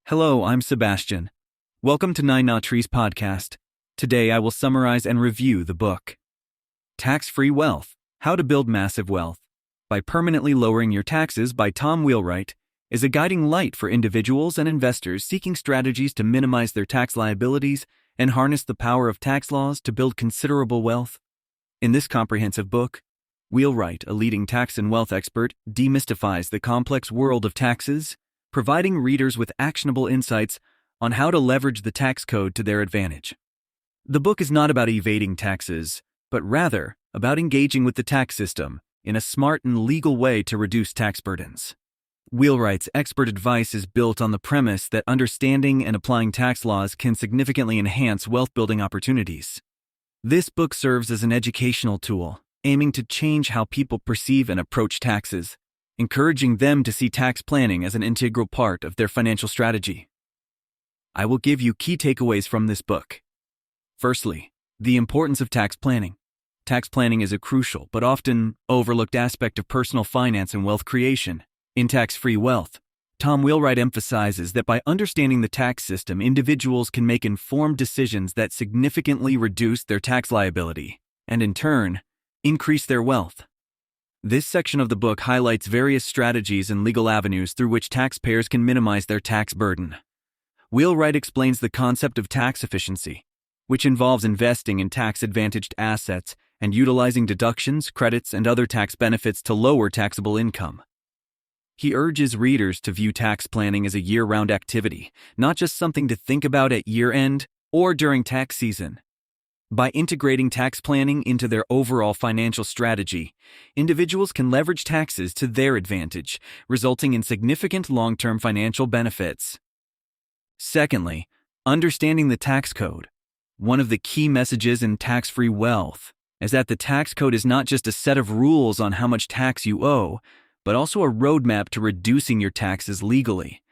Hello, I'm Sebastian. Welcome to Nine Knot Trees Podcast. Today I will summarize and review the book Tax-Free Wealth: How to Build Massive Wealth by Permanently Lowering Your Taxes by Tom Wheelwright is a guiding light for individuals and investors seeking strategies to minimize their tax liabilities and harness the power of tax laws to build considerable wealth. In this comprehensive book, Wheelwright, a leading tax and wealth expert, demystifies the complex world of taxes, providing readers with actionable insights on how to leverage the tax code to their advantage. The book is not about evading taxes, but rather about engaging with the tax system in a smart and legal way to reduce tax burdens. Wheelwright's expert advice is built on the premise that understanding and applying tax laws can significantly enhance wealth-building opportunities. This book serves as an educational tool, aiming to change how people perceive and approach taxes, encouraging them to see tax planning as an integral part of their financial strategy. I will give you key takeaways from this book. Firstly, the importance of tax planning. Tax planning is a crucial but often overlooked aspect of personal finance and wealth creation. In Tax-Free Wealth, Tom Wheelwright emphasizes that by understanding the tax system, individuals can make informed decisions that significantly reduce their tax liability and, in turn, increase their wealth. This section of the book highlights various strategies and legal avenues through which taxpayers can minimize their tax burden. Wheelwright explains the concept of tax efficiency, which involves investing in tax-advantaged assets and utilizing deductions, credits, and other tax benefits to lower taxable income. He urges readers to view tax planning as a year-round activity, not just something to think about at year-end or during tax season. By integrating tax planning into their overall financial strategy, individuals can leverage taxes to their advantage, resulting in significant long-term financial benefits. Secondly, understanding the tax code. One of the key messages in Tax-Free Wealth is that the tax code is not just a set of rules on how much tax you owe, but also a roadmap to reducing your taxes legally.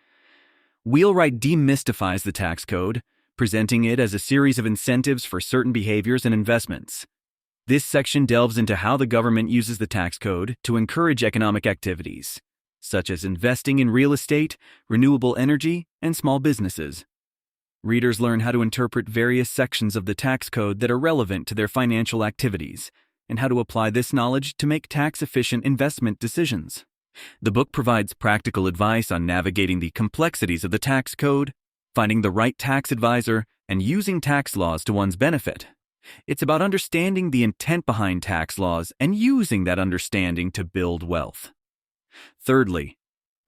Wheelwright demystifies the tax code, presenting it as a series of incentives for certain behaviors and investments. This section delves into how the government uses the tax code to encourage economic activities, such as investing in real estate, renewable energy, and small businesses. Readers learn how to interpret various sections of the tax code that are relevant to their financial activities, and how to apply this knowledge to make tax-efficient investment decisions. The book provides practical advice on navigating the complexities of the tax code, finding the right tax advisor, and using tax laws to one's benefit. It's about understanding the intent behind tax laws and using that understanding to build wealth. Thirdly,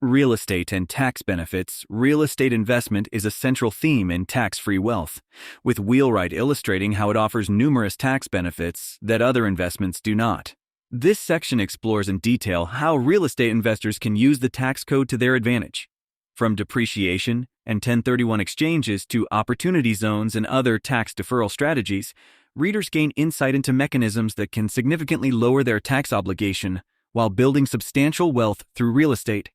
real estate and tax benefits. Real estate investment is a central theme in Tax-Free Wealth, with Wheelwright illustrating how it offers numerous tax benefits that other investments do not. This section explores in detail how real estate investors can use the tax code to their advantage. From depreciation and 1031 exchanges to opportunity zones and other tax deferral strategies, readers gain insight into mechanisms that can significantly lower their tax obligation while building substantial wealth through real estate.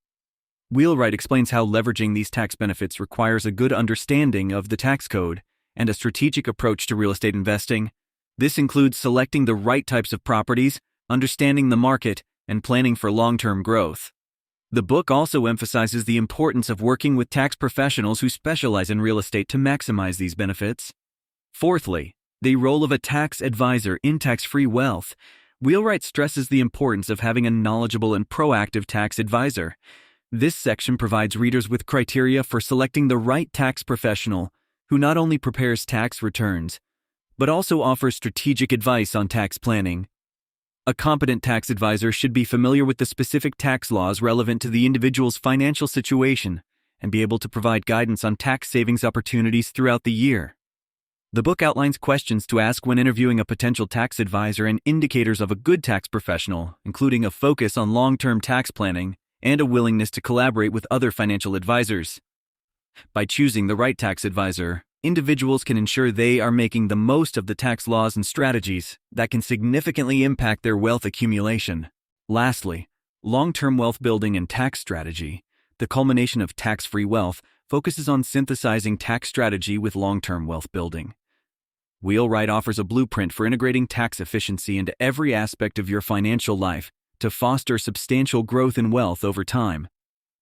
Wheelwright explains how leveraging these tax benefits requires a good understanding of the tax code and a strategic approach to real estate investing. This includes selecting the right types of properties, understanding the market, and planning for long-term growth. The book also emphasizes the importance of working with tax professionals who specialize in real estate to maximize these benefits. Fourthly, the role of a tax advisor in Tax-Free Wealth. Wheelwright stresses the importance of having a knowledgeable and proactive tax advisor. This section provides readers with criteria for selecting the right tax professional who not only prepares tax returns, but also offers strategic advice on tax planning. A competent tax advisor should be familiar with the specific tax laws relevant to the individual's financial situation and be able to provide guidance on tax savings opportunities throughout the year. The book outlines questions to ask when interviewing a potential tax advisor and indicators of a good tax professional, including a focus on long-term tax planning and a willingness to collaborate with other financial advisors. By choosing the right tax advisor, individuals can ensure they are making the most of the tax laws and strategies that can significantly impact their wealth accumulation. Lastly, long-term wealth building and tax strategy. The culmination of Tax-Free Wealth focuses on synthesizing tax strategy with long-term wealth building. Wheelwright offers a blueprint for integrating tax efficiency into every aspect of your financial life to foster substantial growth and wealth over time.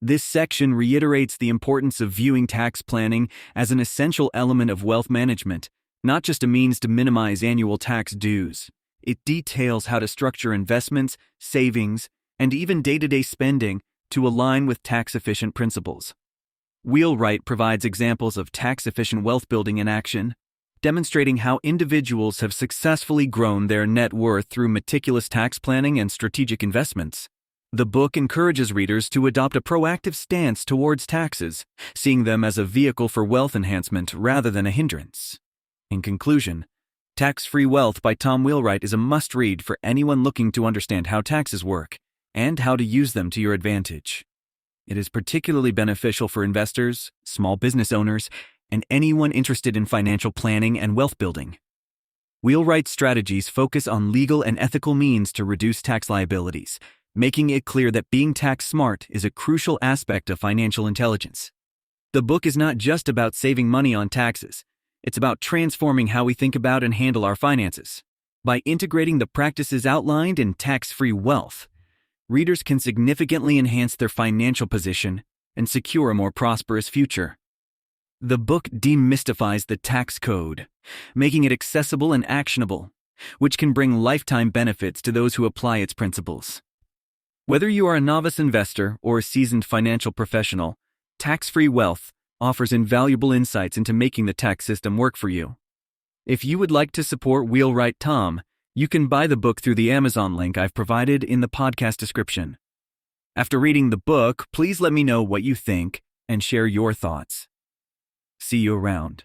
This section reiterates the importance of viewing tax planning as an essential element of wealth management, not just a means to minimize annual tax dues. It details how to structure investments, savings, and even day-to-day spending to align with tax-efficient principles. Wheelwright provides examples of tax-efficient wealth building in action, demonstrating how individuals have successfully grown their net worth through meticulous tax planning and strategic investments. The book encourages readers to adopt a proactive stance towards taxes, seeing them as a vehicle for wealth enhancement rather than a hindrance. In conclusion, Tax-Free Wealth by Tom Wheelwright is a must-read for anyone looking to understand how taxes work and how to use them to your advantage. It is particularly beneficial for investors, small business owners, and anyone interested in financial planning and wealth building. Wheelwright's strategies focus on legal and ethical means to reduce tax liabilities, making it clear that being tax smart is a crucial aspect of financial intelligence. The book is not just about saving money on taxes. It's about transforming how we think about and handle our finances. By integrating the practices outlined in Tax-Free Wealth, readers can significantly enhance their financial position and secure a more prosperous future. The book demystifies the tax code, making it accessible and actionable, which can bring lifetime benefits to those who apply its principles. Whether you are a novice investor or a seasoned financial professional, Tax-Free Wealth offers invaluable insights into making the tax system work for you. If you would like to support Wheelwright Tom, you can buy the book through the Amazon link I've provided in the podcast description. After reading the book, please let me know what you think and share your thoughts. See you around.